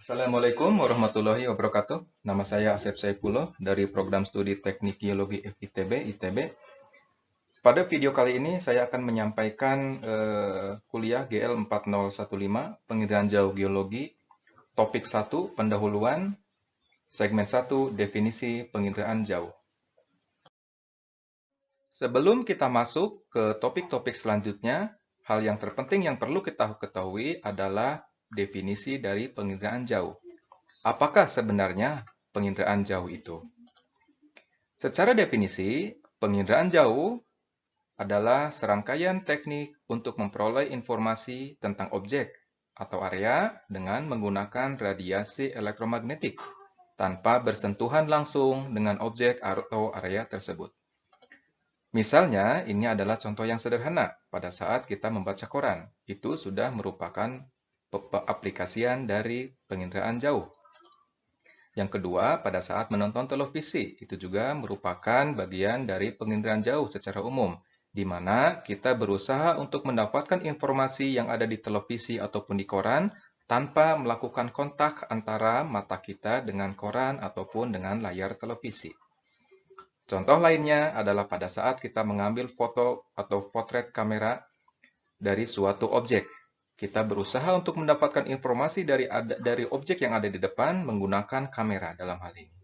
Assalamualaikum warahmatullahi wabarakatuh. Nama saya Asep Saifullah dari Program Studi Teknik Geologi FITB, ITB. Pada video kali ini saya akan menyampaikan kuliah GL 4015, Penginderaan Jauh Geologi, topik 1, pendahuluan, segmen 1, definisi penginderaan jauh. Sebelum kita masuk ke topik-topik selanjutnya, hal yang terpenting yang perlu kita ketahui adalah definisi dari penginderaan jauh. Apakah sebenarnya penginderaan jauh itu? Secara definisi, penginderaan jauh adalah serangkaian teknik untuk memperoleh informasi tentang objek atau area dengan menggunakan radiasi elektromagnetik tanpa bersentuhan langsung dengan objek atau area tersebut. Misalnya, ini adalah contoh yang sederhana. Pada saat kita membaca koran, itu sudah merupakan aplikasian dari penginderaan jauh. Yang kedua, pada saat menonton televisi, itu juga merupakan bagian dari penginderaan jauh secara umum, di mana kita berusaha untuk mendapatkan informasi yang ada di televisi ataupun di koran tanpa melakukan kontak antara mata kita dengan koran ataupun dengan layar televisi. Contoh lainnya adalah pada saat kita mengambil foto atau potret kamera dari suatu objek. Kita berusaha untuk mendapatkan informasi dari objek yang ada di depan menggunakan kamera dalam hal ini.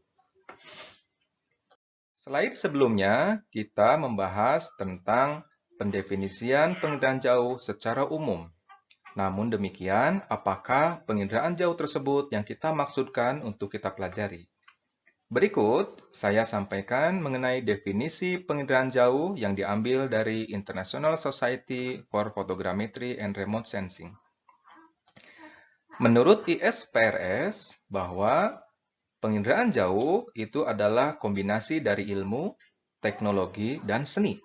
Slide sebelumnya, kita membahas tentang pendefinisian penginderaan jauh secara umum. Namun demikian, apakah penginderaan jauh tersebut yang kita maksudkan untuk kita pelajari? Berikut, saya sampaikan mengenai definisi penginderaan jauh yang diambil dari International Society for Photogrammetry and Remote Sensing. Menurut ISPRS, bahwa penginderaan jauh itu adalah kombinasi dari ilmu, teknologi, dan seni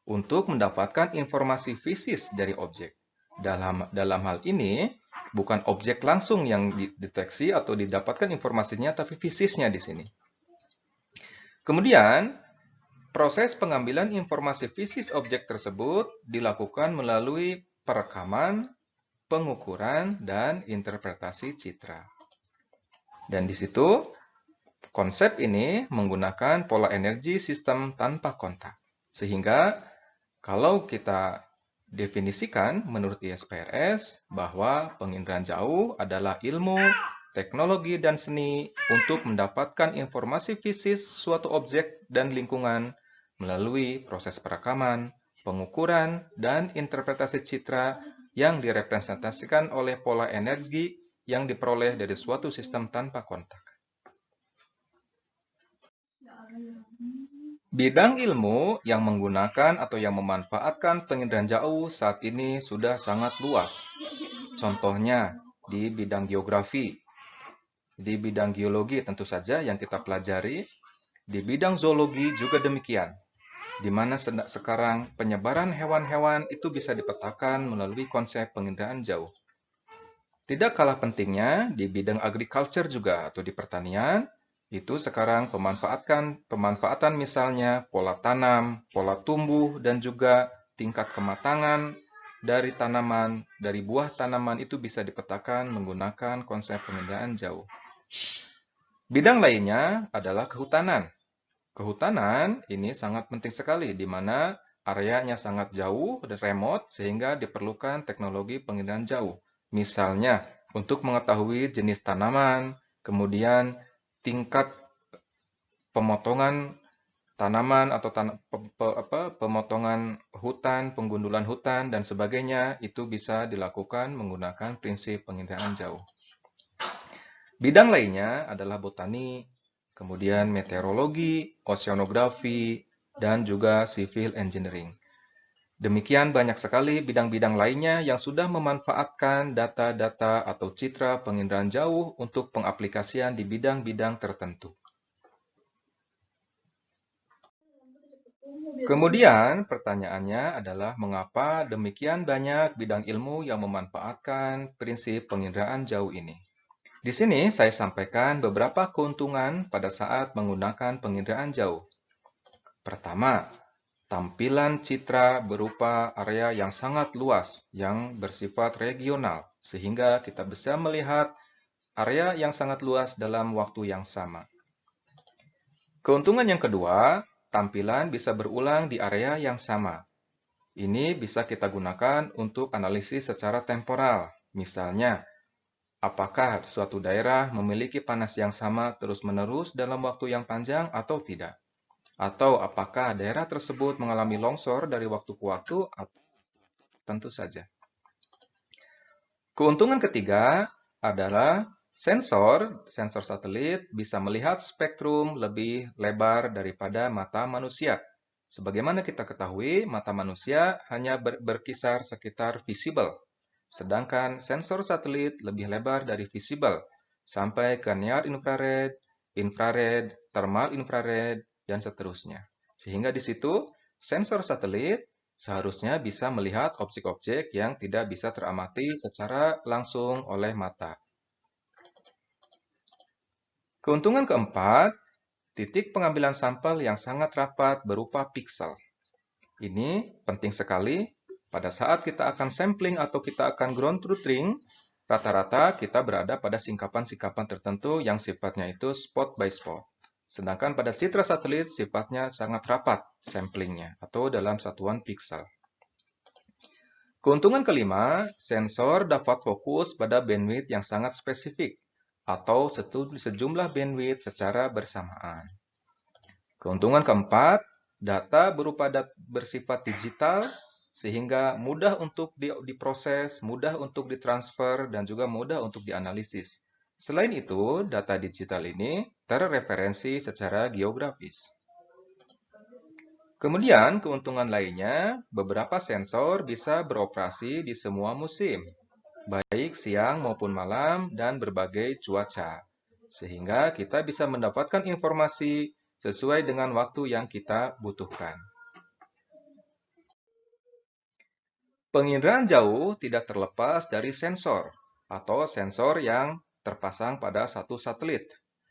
untuk mendapatkan informasi fisis dari objek. Dalam hal ini, bukan objek langsung yang dideteksi atau didapatkan informasinya, tapi fisisnya di sini. Kemudian, proses pengambilan informasi fisis objek tersebut dilakukan melalui perekaman, pengukuran, dan interpretasi citra. Dan di situ, konsep ini menggunakan pola energi sistem tanpa kontak. Sehingga, kalau kita definisikan menurut ISPRS bahwa penginderaan jauh adalah ilmu, teknologi, dan seni untuk mendapatkan informasi fisis suatu objek dan lingkungan melalui proses perekaman, pengukuran, dan interpretasi citra yang direpresentasikan oleh pola energi yang diperoleh dari suatu sistem tanpa kontak. Bidang ilmu yang menggunakan atau yang memanfaatkan penginderaan jauh saat ini sudah sangat luas. Contohnya di bidang geografi, di bidang geologi tentu saja yang kita pelajari, di bidang zoologi juga demikian, di mana sekarang penyebaran hewan-hewan itu bisa dipetakan melalui konsep penginderaan jauh. Tidak kalah pentingnya di bidang agriculture juga atau di pertanian, itu sekarang pemanfaatan misalnya pola tanam, pola tumbuh, dan juga tingkat kematangan dari tanaman, dari buah tanaman itu bisa dipetakan menggunakan konsep penginderaan jauh. Bidang lainnya adalah kehutanan. Kehutanan ini sangat penting sekali di mana areanya sangat jauh dan remote sehingga diperlukan teknologi penginderaan jauh. Misalnya untuk mengetahui jenis tanaman, kemudian tingkat pemotongan tanaman atau pemotongan hutan, penggundulan hutan, dan sebagainya, itu bisa dilakukan menggunakan prinsip penginderaan jauh. Bidang lainnya adalah botani, kemudian meteorologi, oceanografi, dan juga civil engineering. Demikian banyak sekali bidang-bidang lainnya yang sudah memanfaatkan data-data atau citra penginderaan jauh untuk pengaplikasian di bidang-bidang tertentu. Kemudian pertanyaannya adalah mengapa demikian banyak bidang ilmu yang memanfaatkan prinsip penginderaan jauh ini. Di sini saya sampaikan beberapa keuntungan pada saat menggunakan penginderaan jauh. Pertama, tampilan citra berupa area yang sangat luas yang bersifat regional, sehingga kita bisa melihat area yang sangat luas dalam waktu yang sama. Keuntungan yang kedua, tampilan bisa berulang di area yang sama. Ini bisa kita gunakan untuk analisis secara temporal. Misalnya, apakah suatu daerah memiliki panas yang sama terus-menerus dalam waktu yang panjang atau tidak? Atau apakah daerah tersebut mengalami longsor dari waktu ke waktu atau tentu saja. Keuntungan ketiga adalah sensor satelit bisa melihat spektrum lebih lebar daripada mata manusia. Sebagaimana kita ketahui, mata manusia hanya berkisar sekitar visible, sedangkan sensor satelit lebih lebar dari visible, sampai ke near infrared, infrared, thermal infrared, dan seterusnya. Sehingga di situ, sensor satelit seharusnya bisa melihat objek-objek yang tidak bisa teramati secara langsung oleh mata. Keuntungan keempat, titik pengambilan sampel yang sangat rapat berupa piksel. Ini penting sekali pada saat kita akan sampling atau kita akan ground truthing, rata-rata kita berada pada singkapan-singkapan tertentu yang sifatnya itu spot by spot. Sedangkan pada citra satelit sifatnya sangat rapat samplingnya atau dalam satuan piksel. Keuntungan kelima, sensor dapat fokus pada bandwidth yang sangat spesifik atau sejumlah bandwidth secara bersamaan. Keuntungan keempat, data berupa bersifat digital sehingga mudah untuk diproses, mudah untuk ditransfer, dan juga mudah untuk dianalisis. Selain itu, data digital ini terreferensi secara geografis. Kemudian, keuntungan lainnya, beberapa sensor bisa beroperasi di semua musim, baik siang maupun malam dan berbagai cuaca. Sehingga kita bisa mendapatkan informasi sesuai dengan waktu yang kita butuhkan. Penginderaan jauh tidak terlepas dari sensor atau sensor yang terpasang pada satu satelit.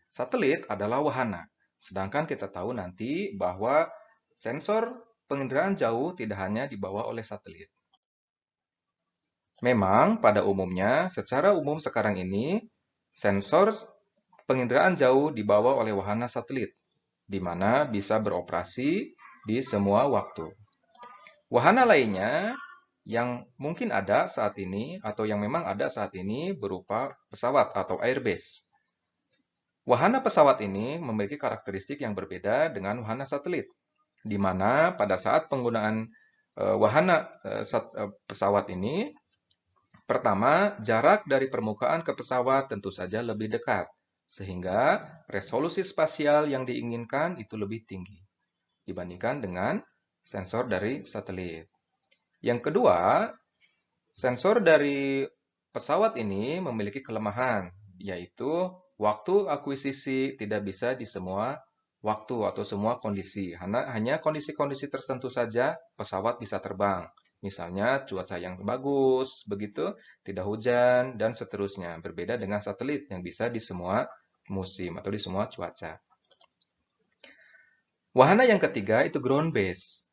Satelit adalah wahana, sedangkan kita tahu nanti bahwa sensor penginderaan jauh tidak hanya dibawa oleh satelit. Memang pada umumnya, secara umum sekarang ini, sensor penginderaan jauh dibawa oleh wahana satelit, di mana bisa beroperasi di semua waktu. Wahana lainnya yang mungkin ada saat ini atau yang memang ada saat ini berupa pesawat atau airbase. Wahana pesawat ini memiliki karakteristik yang berbeda dengan wahana satelit, di mana pada saat penggunaan wahana pesawat ini, pertama, jarak dari permukaan ke pesawat tentu saja lebih dekat, sehingga resolusi spasial yang diinginkan itu lebih tinggi dibandingkan dengan sensor dari satelit. Yang kedua, sensor dari pesawat ini memiliki kelemahan, yaitu waktu akuisisi tidak bisa di semua waktu atau semua kondisi. Hanya kondisi-kondisi tertentu saja pesawat bisa terbang. Misalnya cuaca yang bagus, begitu, tidak hujan, dan seterusnya. Berbeda dengan satelit yang bisa di semua musim atau di semua cuaca. Wahana yang ketiga itu ground base.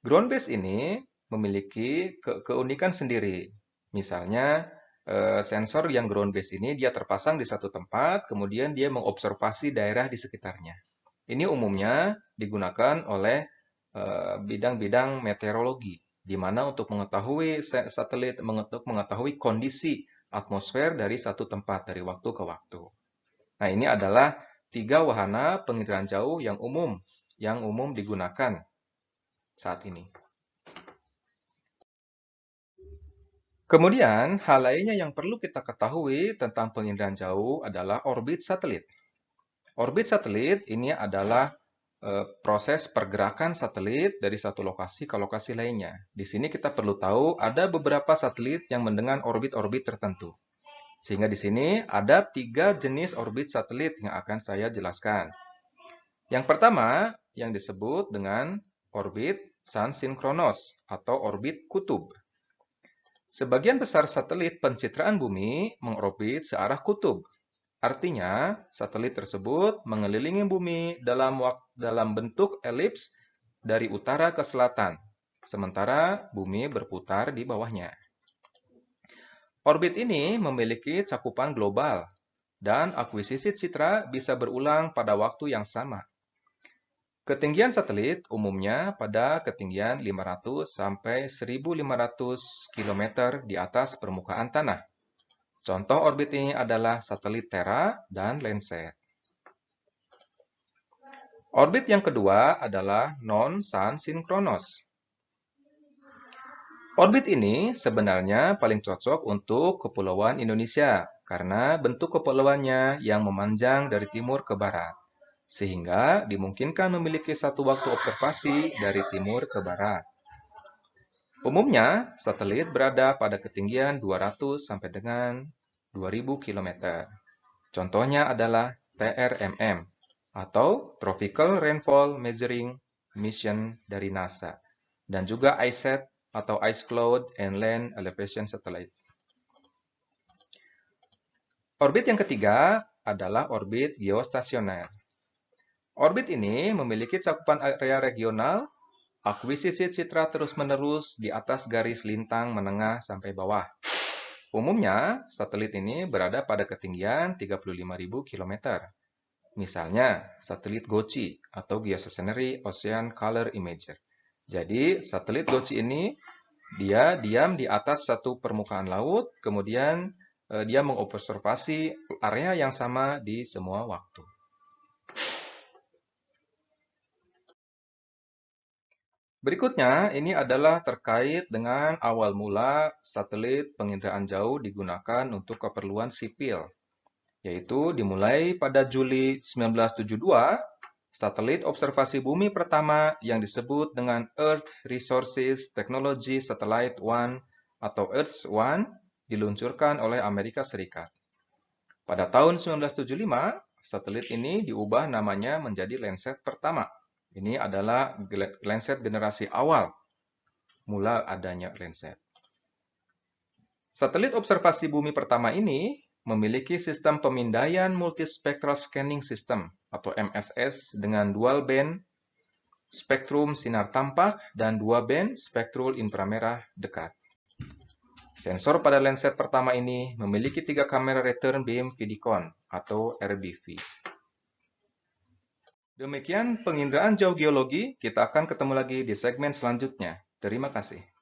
Ground base ini memiliki keunikan sendiri. Misalnya, sensor yang ground base ini dia terpasang di satu tempat, kemudian dia mengobservasi daerah di sekitarnya. Ini umumnya digunakan oleh bidang-bidang meteorologi, di mana untuk mengetahui satelit, untuk mengetahui kondisi atmosfer dari satu tempat dari waktu ke waktu. Nah, ini adalah 3 wahana penginderaan jauh yang umum digunakan saat ini. Kemudian, hal lainnya yang perlu kita ketahui tentang penginderaan jauh adalah orbit satelit. Orbit satelit ini adalah proses pergerakan satelit dari satu lokasi ke lokasi lainnya. Di sini kita perlu tahu ada beberapa satelit yang mendengar orbit-orbit tertentu. Sehingga di sini ada 3 jenis orbit satelit yang akan saya jelaskan. Yang pertama yang disebut dengan orbit sun-synchronous atau orbit kutub. Sebagian besar satelit pencitraan bumi mengorbit searah kutub. Artinya, satelit tersebut mengelilingi bumi dalam bentuk elips dari utara ke selatan, sementara bumi berputar di bawahnya. Orbit ini memiliki cakupan global dan akuisisi citra bisa berulang pada waktu yang sama. Ketinggian satelit umumnya pada ketinggian 500 sampai 1.500 km di atas permukaan tanah. Contoh orbit ini adalah satelit Terra dan Landsat. Orbit yang kedua adalah non-sun synchronous. Orbit ini sebenarnya paling cocok untuk kepulauan Indonesia karena bentuk kepulauannya yang memanjang dari timur ke barat, sehingga dimungkinkan memiliki satu waktu observasi dari timur ke barat. Umumnya, satelit berada pada ketinggian 200 sampai dengan 2000 km. Contohnya adalah TRMM atau Tropical Rainfall Measuring Mission dari NASA, dan juga ICESat atau Ice Cloud and Land Elevation Satellite. Orbit yang ketiga adalah orbit geostasioner. Orbit ini memiliki cakupan area regional, akuisisi citra terus-menerus di atas garis lintang menengah sampai bawah. Umumnya, satelit ini berada pada ketinggian 35.000 km. Misalnya, satelit GOCI atau Geostationary Ocean Color Imager. Jadi, satelit GOCI ini dia diam di atas satu permukaan laut, kemudian dia mengobservasi area yang sama di semua waktu. Berikutnya, ini adalah terkait dengan awal mula satelit penginderaan jauh digunakan untuk keperluan sipil, yaitu dimulai pada Juli 1972, satelit observasi bumi pertama yang disebut dengan Earth Resources Technology Satellite 1 atau EARTH-1 diluncurkan oleh Amerika Serikat. Pada tahun 1975, satelit ini diubah namanya menjadi Landsat pertama. Ini adalah Landsat generasi awal mula adanya Landsat. Satelit observasi bumi pertama ini memiliki sistem pemindaian multispectral scanning system atau MSS dengan dual band spektrum sinar tampak dan dua band spektrum inframerah dekat. Sensor pada Landsat pertama ini memiliki 3 kamera return beam vidicon atau RBV. Demikian penginderaan jauh geologi, kita akan ketemu lagi di segmen selanjutnya. Terima kasih.